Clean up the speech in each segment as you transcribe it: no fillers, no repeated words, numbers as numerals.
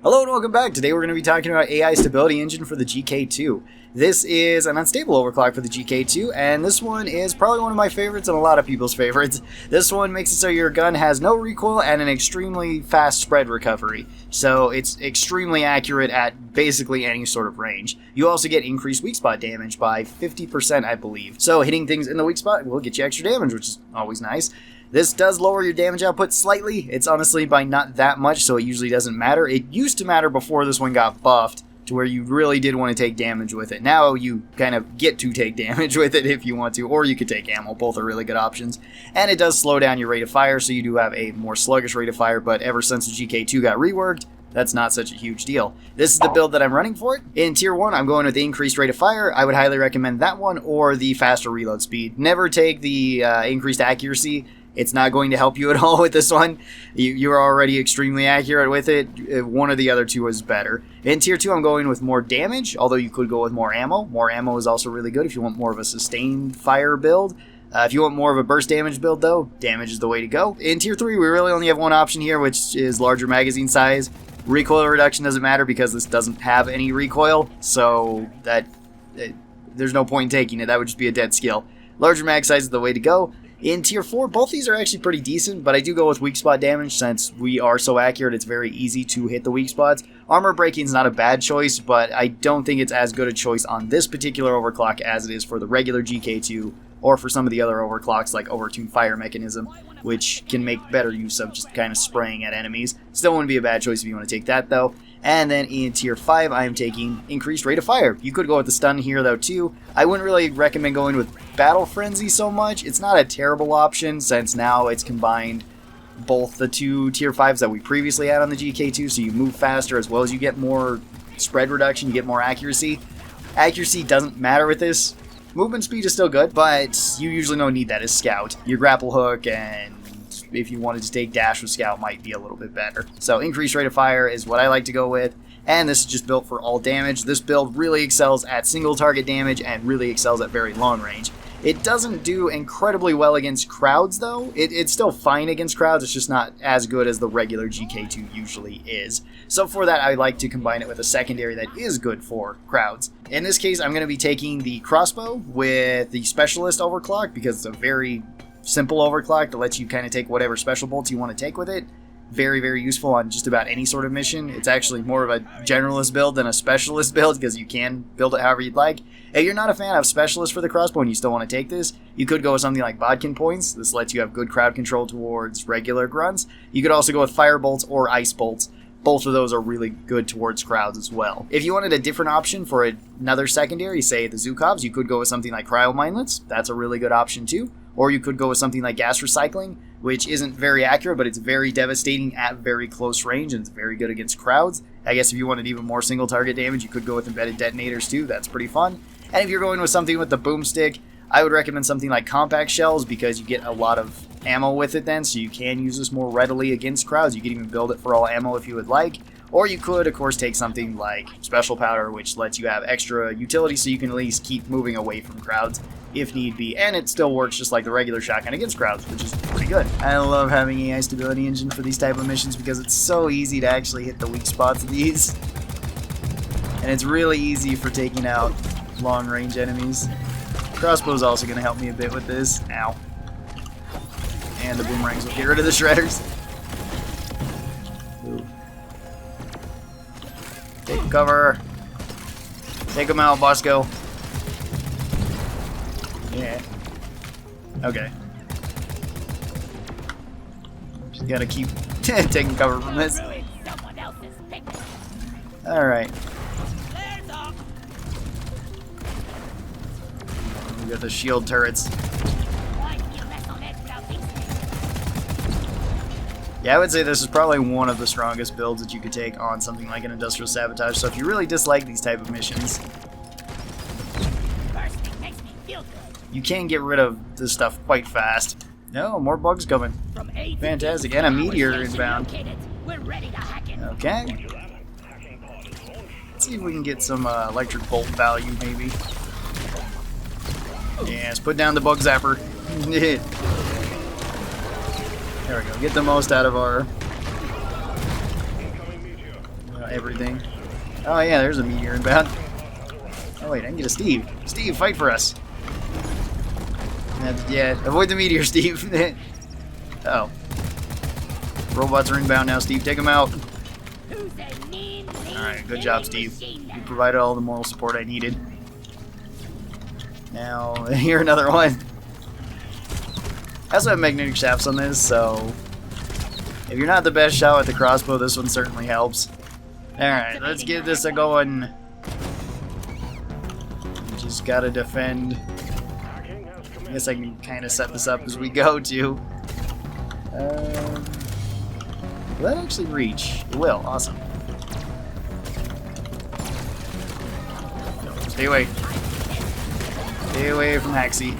Hello and welcome back. Today we're going to be talking about AI stability engine for the GK2. This is an unstable overclock for the GK2, and this one is probably one of my favorites and a lot of people's favorites. This one makes it so your gun has no recoil and an extremely fast spread recovery. So it's extremely accurate at basically any sort of range. You also get increased weak spot damage by 50%, I believe. So hitting things in the weak spot will get you extra damage, which is always nice. This does lower your damage output slightly. It's honestly by not that much, so it usually doesn't matter. It used to matter before this one got buffed, to where you really did want to take damage with it. Now you kind of get to take damage with it if you want to, or you could take ammo. Both are really good options. And it does slow down your rate of fire, so you do have a more sluggish rate of fire, but ever since the GK2 got reworked, that's not such a huge deal. This is the build that I'm running for it. In Tier 1, I'm going with the increased rate of fire. I would highly recommend that one, or the faster reload speed. Never take the increased accuracy. It's not going to help you at all with this one. You're already extremely accurate with it. One of the other two is better. In Tier 2, I'm going with more damage, although you could go with more ammo. More ammo is also really good if you want more of a sustained fire build. If you want more of a burst damage build, though, damage is the way to go. In Tier 3, we really only have one option here, which is larger magazine size. Recoil reduction doesn't matter because this doesn't have any recoil, so there's no point in taking it. That would just be a dead skill. Larger mag size is the way to go. In Tier 4, both these are actually pretty decent, but I do go with weak spot damage since we are so accurate. It's very easy to hit the weak spots. Armor breaking is not a bad choice, but I don't think it's as good a choice on this particular overclock as it is for the regular GK2 or for some of the other overclocks like overtuned fire mechanism, which can make better use of just kind of spraying at enemies. Still wouldn't be a bad choice if you want to take that though. And then in Tier 5, I am taking increased rate of fire. You could go with the stun here though too. I wouldn't really recommend going with Battle Frenzy so much. It's not a terrible option since now it's combined both the two Tier 5s that we previously had on the GK2, so you move faster as well as you get more spread reduction, you get more accuracy. Accuracy doesn't matter with this. Movement speed is still good, but you usually don't need that as Scout. Your grapple hook and if you wanted to take dash with Scout might be a little bit better. So increased rate of fire is what I like to go with, and this is just built for all damage. This build really excels at single target damage and really excels at very long range. It doesn't do incredibly well against crowds though. It's still fine against crowds, it's just not as good as the regular GK2 usually is. So for that I like to combine it with a secondary that is good for crowds. In this case I'm going to be taking the crossbow with the specialist overclock because it's a very simple overclock that lets you kind of take whatever special bolts you want to take with it. Very, very useful on just about any sort of mission. It's actually more of a generalist build than a specialist build because you can build it however you'd like. If you're not a fan of specialist for the crossbow and you still want to take this, you could go with something like Bodkin points. This lets you have good crowd control towards regular grunts. You could also go with fire bolts or ice bolts. Both of those are really good towards crowds as well. If you wanted a different option for another secondary, say the Zukovs, you could go with something like cryo minelets. That's a really good option too. Or you could go with something like gas recycling, which isn't very accurate, but it's very devastating at very close range, and it's very good against crowds. I guess if you wanted even more single target damage, you could go with embedded detonators too. That's pretty fun. And if you're going with something with the boomstick, I would recommend something like compact shells because you get a lot of ammo with it then, so you can use this more readily against crowds. You can even build it for all ammo if you would like. Or you could, of course, take something like special powder, which lets you have extra utility so you can at least keep moving away from crowds if need be. And it still works just like the regular shotgun against crowds, which is pretty good. I love having AI stability engine for these type of missions because it's so easy to actually hit the weak spots of these. And it's really easy for taking out long range enemies. Crossbow is also going to help me a bit with this. Ow. And the boomerangs will get rid of the shredders. Ooh. Take cover. Take them out, Bosco. Yeah. Okay. Just gotta keep taking cover from this. Alright. We got the shield turrets. Yeah, I would say this is probably one of the strongest builds that you could take on something like an industrial sabotage. So if you really dislike these type of missions, you can get rid of this stuff quite fast. No, more bugs coming. Fantastic, and a meteor inbound. Okay. Let's see if we can get some electric bolt value, maybe. Yes, put down the bug zapper. There we go. Get the most out of our everything. Oh yeah, there's a meteor inbound. Oh wait, I can get a Steve. Steve, fight for us. Yeah, avoid the meteor, Steve. Uh oh. Robots are inbound now, Steve. Take them out. Alright, good job, Steve. You provided all the moral support I needed. Now, here another one. I also have magnetic shafts on this, so if you're not the best shot with the crossbow, this one certainly helps. Alright, let's get this going. Just gotta defend. I guess I can kind of set this up as we go, too. Will that actually reach? It will. Awesome. Stay away. Stay away from Haxie.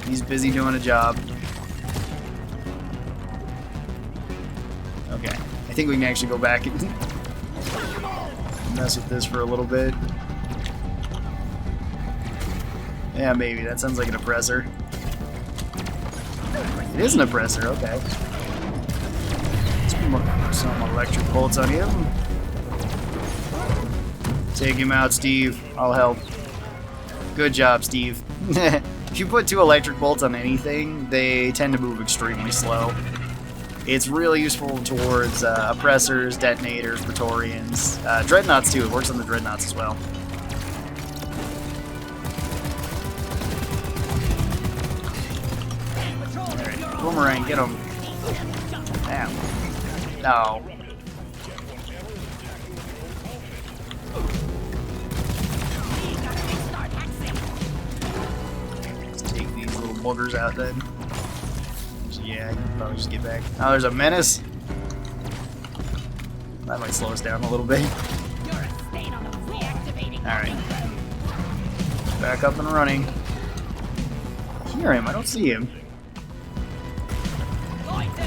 He's busy doing a job. Okay. I think we can actually go back and mess with this for a little bit. Yeah, maybe. That sounds like an oppressor. It is an oppressor. Okay. Some electric bolts on him. Take him out, Steve. I'll help. Good job, Steve. If you put 2 electric bolts on anything, they tend to move extremely slow. It's really useful towards oppressors, detonators, Praetorians, dreadnoughts too. It works on the dreadnoughts as well. Alright, Boomerang, get him. Damn. No. Let's take these little boogers out then. Yeah, I can probably just get back. Oh, there's a menace. That might slow us down a little bit. Alright. Back up and running. I hear him, I don't see him.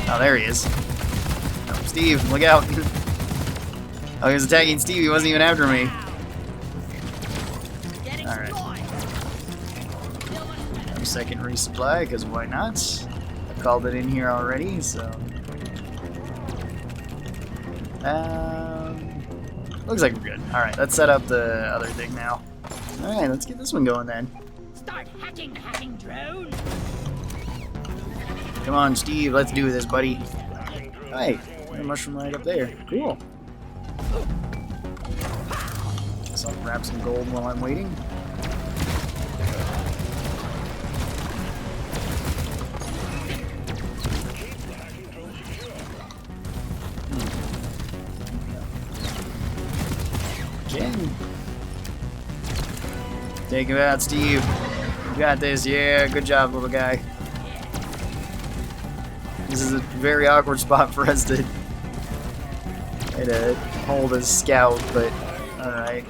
Oh, there he is. Oh, Steve, look out. Oh, he was attacking Steve, he wasn't even after me. Alright. No second resupply, because why not? I called it in here already, so... looks like we're good. Alright, let's set up the other thing now. Alright, let's get this one going then. Start hacking drone. Come on, Steve, let's do this, buddy. Hey, there's a mushroom right up there. Cool. Guess I'll grab some gold while I'm waiting. Jen. Take him out, Steve. You got this. Yeah, good job, little guy. This is a very awkward spot for us to try to hold as Scout, but alright.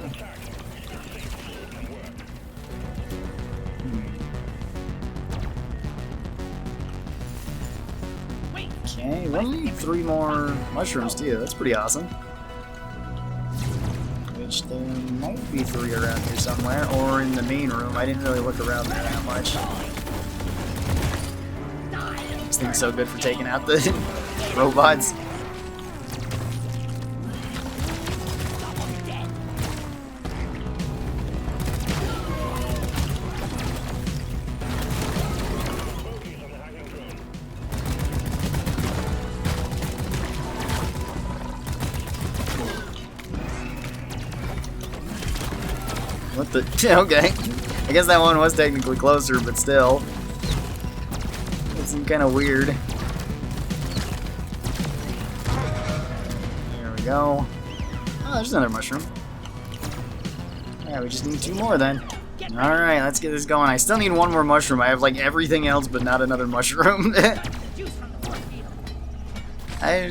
Okay, we only need 3 more mushrooms too. That's pretty awesome. Which there might be 3 around here somewhere, or in the main room. I didn't really look around there that much. This thing's so good for taking out the robots. What the? Okay. I guess that one was technically closer, but still. It seemed kind of weird. There we go. Oh, there's another mushroom. Yeah, we just need 2 more then. Alright, let's get this going. I still need 1 more mushroom. I have like everything else, but not another mushroom. I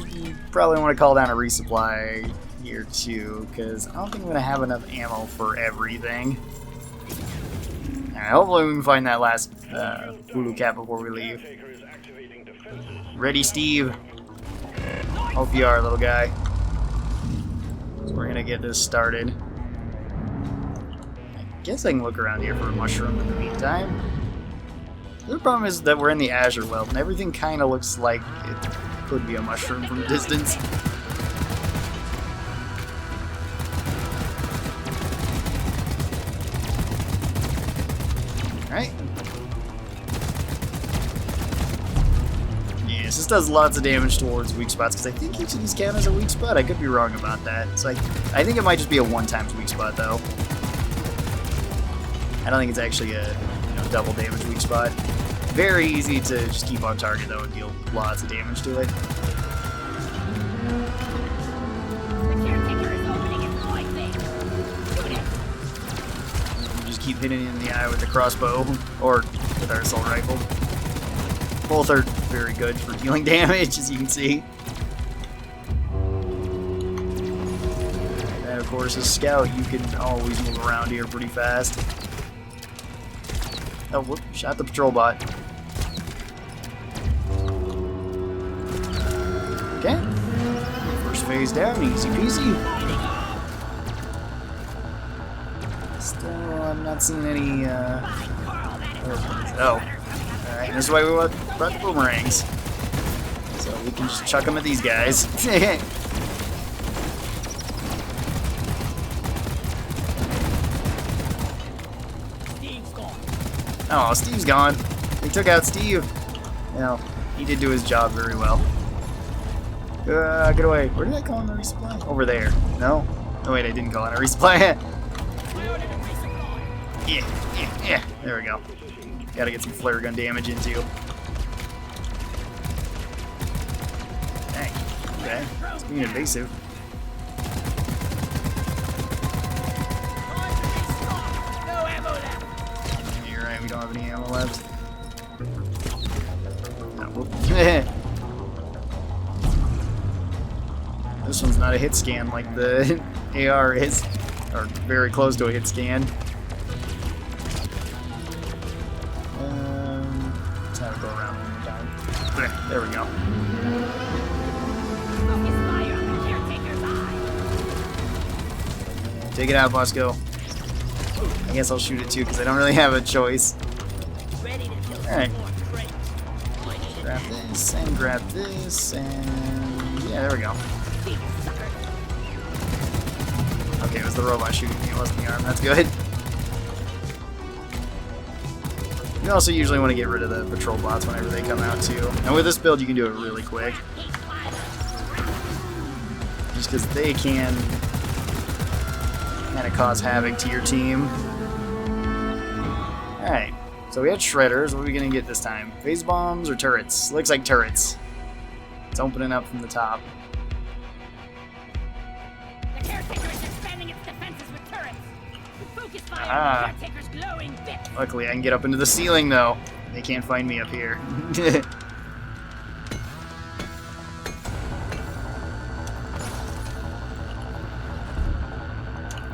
probably want to call down a resupply here too, because I don't think I'm going to have enough ammo for everything. Alright, hopefully we can find that last Hulu cap before we leave. Ready, Steve? Hope you are, little guy. So we're going to get this started. I guess I can look around here for a mushroom in the meantime. The problem is that we're in the Azure World, and everything kind of looks like it could be a mushroom from a distance. just does lots of damage towards weak spots, because I think each of these count as a weak spot. I could be wrong about that. So I think it might just be a 1x weak spot, though. I don't think it's actually a double damage weak spot. Very easy to just keep on target, though, and deal lots of damage to it. Just keep hitting it in the eye with the crossbow, or with our assault rifle. Both are very good for dealing damage, as you can see. And of course, as Scout, you can always move around here pretty fast. Oh, whoop, shot the patrol bot. Okay. First phase down, easy peasy. Still, I'm not seeing any, oh. Alright, this is why we brought the boomerangs. So we can just chuck them at these guys. Oh, Steve's gone. They took out Steve. Well, he did do his job very well. Get away. Where did I call in a resupply? Over there. No? Oh wait, I didn't call in a resupply. Yeah. There we go. Gotta get some flare gun damage into. Dang. Okay. It's being invasive. You're right, we don't have any ammo left. Oh, whoop. This one's not a hit scan like the AR is, or very close to a hit scan. Let's have it go around one more time. There we go. Take it out, Bosco. I guess I'll shoot it too, because I don't really have a choice. Alright. Grab this, and grab this, and yeah, there we go. Okay, it was the robot shooting me, it wasn't the arm. That's good. You also usually want to get rid of the patrol bots whenever they come out too. And with this build, you can do it really quick. Just because they can kind of cause havoc to your team. Alright, so we had shredders. What are we going to get this time? Phase bombs or turrets? Looks like turrets. It's opening up from the top. The caretaker is expanding its defenses with turrets. Focus fire on the caretaker's glowing bits. Luckily, I can get up into the ceiling, though. They can't find me up here.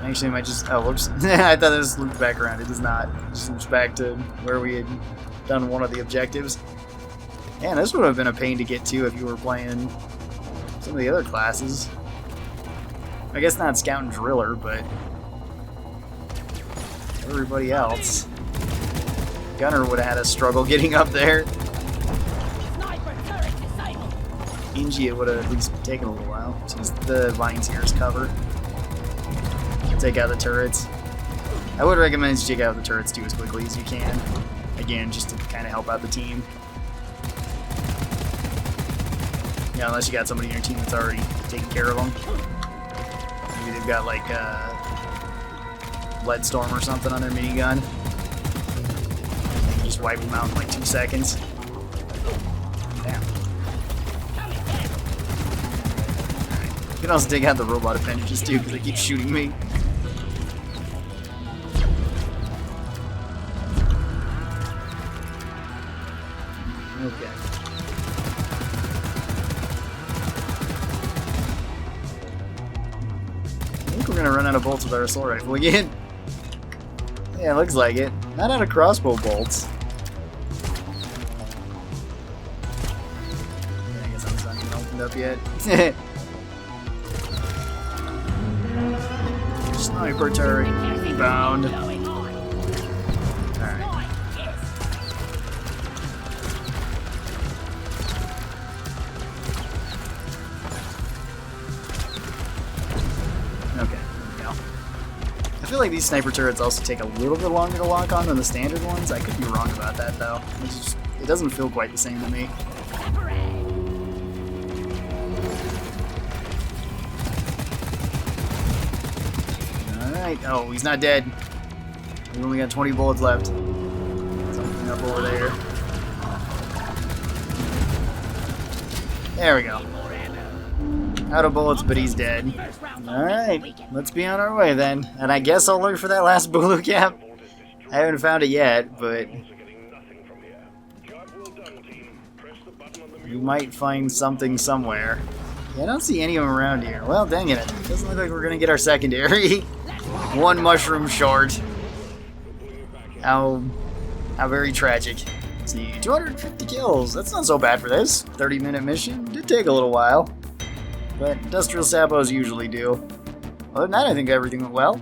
Actually, I might just... Oh, whoops. I thought this looped back around. It does not. It just loops back to where we had done one of the objectives. Man, this would have been a pain to get to if you were playing some of the other classes. I guess not Scout and Driller, but everybody else. Gunner would have had a struggle getting up there. Inji, it would have at least taken a little while. Just the vines here as cover. Take out the turrets. I would recommend you take out the turrets too as quickly as you can. Again, just to kind of help out the team. Yeah, unless you got somebody in your team that's already taking care of them. Maybe they've got like lead storm or something on their minigun. You can just wipe them out in like 2 seconds. Damn. Alright. You can also take out the robot appendages too, because they keep shooting me. Okay. I think we're gonna run out of bolts with our assault rifle again. Yeah, looks like it. Not out of crossbow bolts. Yeah, I guess I'm not even opened up yet. Sniper turret bound. Alright. Okay, there we go. I feel like these sniper turrets also take a little bit longer to lock on than the standard ones. I could be wrong about that though. It doesn't feel quite the same to me. might... Oh, he's not dead. We've only got 20 bullets left. Something up over there. There we go. Out of bullets, but he's dead. Alright, let's be on our way then. And I guess I'll look for that last blue cap. I haven't found it yet, but... we might find something somewhere. Yeah, I don't see any of them around here. Well, dang it. Doesn't look like we're gonna get our secondary. One mushroom short. How very tragic. Let's see, 250 kills. That's not so bad for this. 30-minute mission. Did take a little while. But industrial sapos usually do. Other than that, I think everything went well.